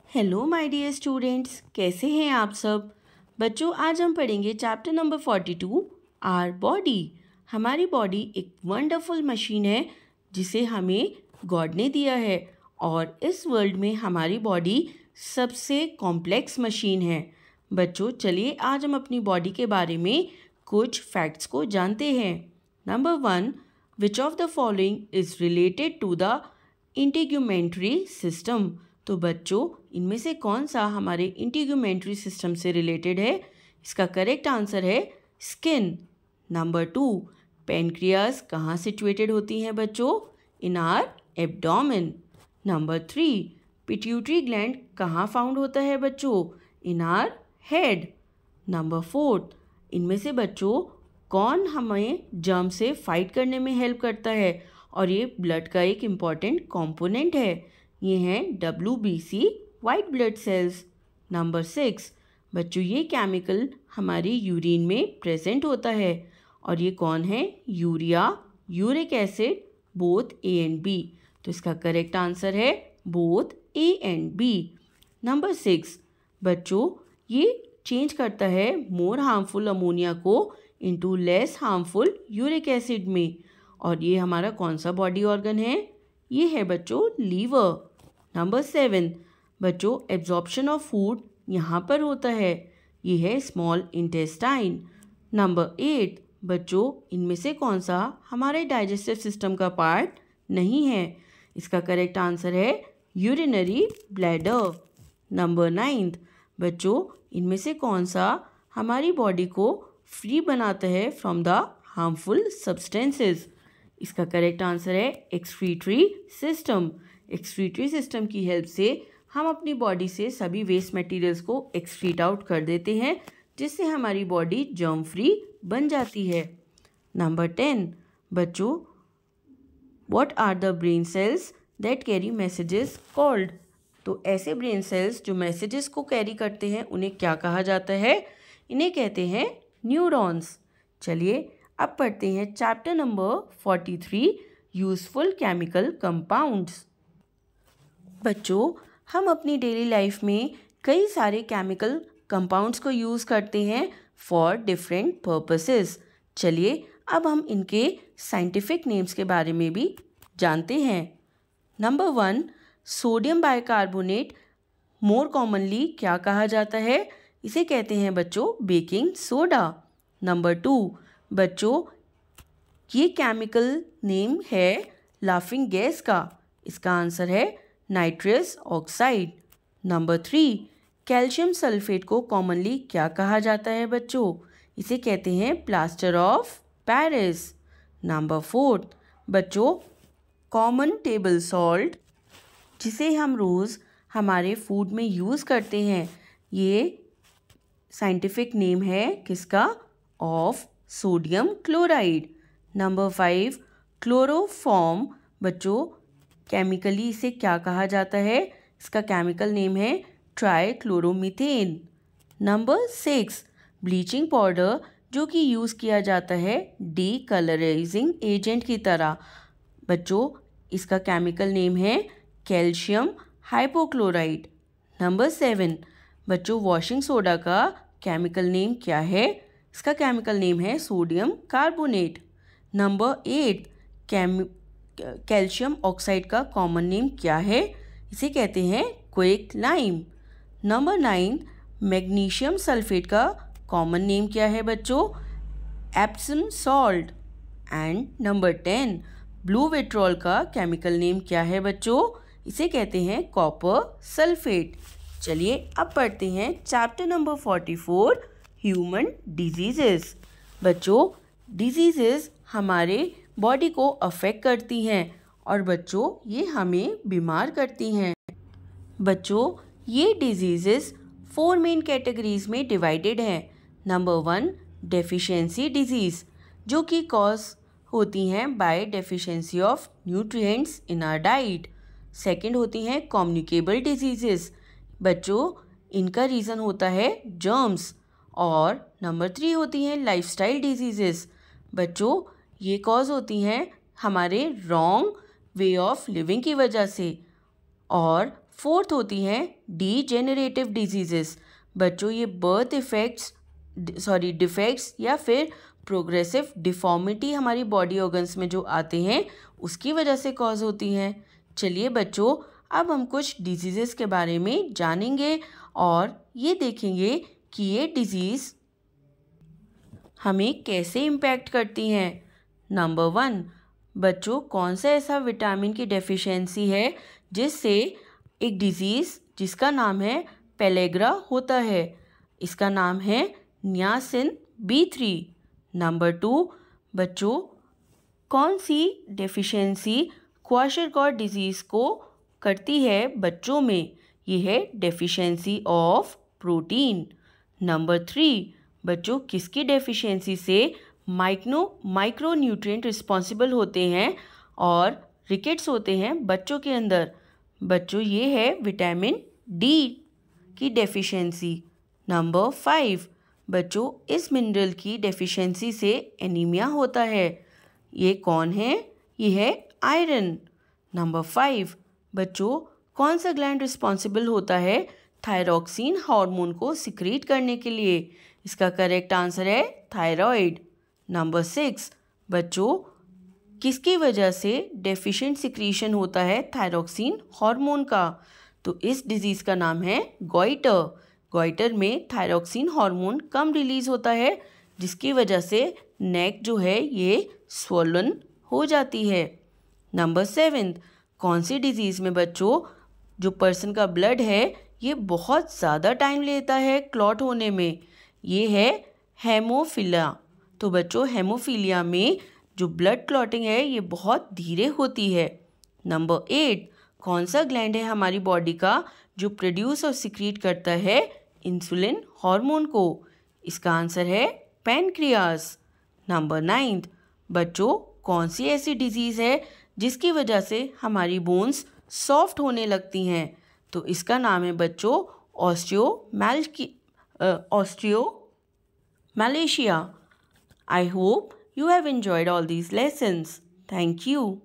Hello my dear students, कैसे हैं आप सब। बच्चों, आज हम पढ़ेंगे चैप्टर नंबर 42 आवर बॉडी। हमारी बॉडी एक वंडरफुल मशीन है जिसे हमें गॉड ने दिया है और इस वर्ल्ड में हमारी बॉडी सबसे कॉम्प्लेक्स मशीन है। बच्चों, चलिए आज हम अपनी बॉडी के बारे में कुछ फैक्ट्स को जानते हैं। Number 1, which of the following is related to the integumentary system. तो बच्चों, इनमें से कौन सा हमारे इंटीग्यूमेंट्री सिस्टम से रिलेटेड है? इसका करेक्ट आंसर है स्किन। नंबर 2, पेनक्रियास कहाँ सिचुएटेड होती हैं बच्चों? इन are abdomen. Number 3, pituitary gland कहाँ फाउंड होता है बच्चों? इन आर हेड। नंबर 4, इनमें से बच्चों कौन हमें जर्म से फाइट करने में हेल्प करता है और ये ब्लड का एक इम्पॉर्टेंट कॉम्पोनेंट है? ये हैं WBC white blood cells. Number 6, बच्चों ये केमिकल हमारी यूरिन में प्रेजेंट होता है और ये कौन है? Urea, uric acid, both A and B। तो इसका करेक्ट आंसर है both A and B। Number 6, बच्चों ये चेंज करता है मोर हार्मफुल अमोनिया को into less harmful uric acid में। और ये हमारा कौन सा बॉडी ऑर्गन है? ये है बच्चों लीवर। नंबर 7, बच्चों एब्जॉर्प्शन ऑफ फूड यहाँ पर होता है, ये है स्मॉल इंटेस्टाइन। नंबर 8, बच्चों इनमें से कौन सा हमारे डाइजेस्टिव सिस्टम का पार्ट नहीं है? इसका करेक्ट आंसर है यूरिनरी ब्लैडर। नंबर 9, बच्चों इनमें से कौन सा हमारी बॉडी को फ्री बनाता है फ्रॉम द हार्मफुल सब्सटेंसेस? इसका करेक्ट आंसर है एक्सक्रीटरी सिस्टम। एक्सक्रीटरी सिस्टम की हेल्प से हम अपनी बॉडी से सभी वेस्ट मटेरियल्स को एक्सक्रीट आउट कर देते हैं, जिससे हमारी बॉडी जर्म फ्री बन जाती है। नंबर 10, बच्चों what are the brain cells that carry messages called? तो ऐसे ब्रेन सेल्स जो मैसेजेस को कैरी करते हैं उन्हें क्या कहा जाता है? इन्हें कहते हैं न्यूरॉन्स। चलिए अब पढ़ते हैं chapter number 43 useful chemical compounds. बच्चों, हम अपनी डेली लाइफ में कई सारे केमिकल कंपाउंड्स को यूज़ करते हैं फॉर डिफरेंट पर्पसेस। चलिए अब हम इनके साइंटिफिक नेम्स के बारे में भी जानते हैं। Number 1, sodium bicarbonate more commonly क्या कहा जाता है? इसे कहते हैं बच्चों बेकिंग सोडा। नंबर 2, बच्चों ये केमिकल नेम है लाफिंग गैस का, इसका आंसर है nitrous oxide. Number 3, calcium sulphate को कॉमनली क्या कहा जाता है बच्चों? इसे कहते हैं प्लास्टर ऑफ पेरिस। नंबर 4, बच्चों कॉमन टेबल सॉल्ट जिसे हम रोज़ हमारे फूड में यूज़ करते हैं, ये साइंटिफिक नेम है किसका? Of sodium chloride. Number 5, chloroform बच्चों केमिकली इसे क्या कहा जाता है? इसका केमिकल नेम है ट्राइक्लोरोमीथेन। नंबर 6, ब्लीचिंग पाउडर जो कि यूज़ किया जाता है डीकलराइजिंग एजेंट की तरह। बच्चों इसका केमिकल नेम है कैल्शियम हाइपोक्लोराइड। नंबर 7, बच्चों वॉशिंग सोडा का केमिकल नेम क्या है? इसका केमिकल नेम है sodium carbonate. Number 8, calcium oxide का कॉमन नेम क्या है? इसे कहते हैं quick lime. Number 9, magnesium sulphate का कॉमन नेम क्या है बच्चों? Epsom salt. And number 10, blue vitriol का केमिकल नेम क्या है बच्चों? इसे कहते हैं कॉपर सल्फेट। चलिए अब पढ़ते हैं चैप्टर नंबर 44 ह्यूमन डिजीजेस। बच्चों डिजीजेस हमारे बॉडी को अफेक्ट करती हैं और बच्चों ये हमें बीमार करती हैं। बच्चों ये डिजीजेस 4 मेन कैटेगरीज में डिवाइडेड हैं। नंबर 1, डेफिशिएंसी डिजीज़ जो कि कॉज होती हैं by deficiency of nutrients in our diet. Second होती हैं कम्युनिकेबल डिजीजेस, बच्चों इनका रीज़न होता है जर्म्स। और नंबर 3 होती हैं लाइफस्टाइल डिजीजेस, बच्चों ये कॉज होती हैं हमारे रॉन्ग वे ऑफ लिविंग की वजह से। और फोर्थ होती हैं डीजेनरेटिव डिजीजेस। बच्चों ये बर्थ डिफेक्ट्स या फिर प्रोग्रेसिव डिफॉर्मिटी हमारी बॉडी ऑर्गन्स में जो आते हैं उसकी वजह से कॉज होती हैं। चलिए बच्चों, अब हम कुछ डिजीज़ेस के बारे में जानेंगे और ये देखेंगे कि ये डिजीज़ हमें कैसे इम्पैक्ट करती हैं। नंबर 1, बच्चों कौन सा ऐसा विटामिन की डेफिशिएंसी है जिससे एक डिजीज़ जिसका नाम है पेलेग्रा होता है। इसका नाम है नियासिन B3। नंबर 2, बच्चों कौन सी डेफिशिएंसी क्वाशरकॉट डिजीज़ को करती है बच्चों में। ये है डेफिशिएंसी ऑफ प्रोटीन। नंबर 3, बच्चों किसकी डेफिशिएंसी से माइक्रो न्यूट्रिएंट रिस्पॉन्सिबल होते हैं और रिकेट्स होते हैं बच्चों के अंदर। बच्चों ये है विटामिन डी की डेफिशिएंसी। नंबर 5, बच्चों इस मिनरल की डेफिशिएंसी से एनीमिया होता है। ये कौन है? ये है आयरन। नंबर 5, बच्चों कौन सा ग्लैंड रिस्पॉन्सिबल होता है थायरॉक्सिन हार्मोन को सिक्रीट करने के लिए? इसका करेक्ट आंसर है थायराइड। नंबर 6, बच्चों किसकी वजह से डेफिशिएंट सिक्रीशन होता है थायरॉक्सिन हार्मोन का? तो इस डिजीज़ का नाम है गॉइटर। गॉइटर में थायरॉक्सिन हार्मोन कम रिलीज़ होता है जिसकी वजह से नेक जो है ये स्वोलन हो जाती है। नंबर 7, कौन सी डिजीज़ में बच्चों जो पर्सन का ब्लड है ये बहुत ज़्यादा टाइम लेता है क्लॉट होने में? ये है हेमोफिलिया। तो बच्चों हेमोफिलिया में जो ब्लड क्लॉटिंग है ये बहुत धीरे होती है। नंबर 8, कौन सा ग्लैंड है हमारी बॉडी का जो प्रोड्यूस और सिक्रीट करता है इंसुलिन हार्मोन को? इसका आंसर है पैनक्रियास। नंबर 9, बच्चों कौन सी ऐसी डिजीज़ है जिसकी वजह से हमारी बोन्स सॉफ्ट होने लगती हैं? तो इसका नाम है बच्चों ऑस्टियोमैलेशिया। I hope you have enjoyed all these lessons. Thank you.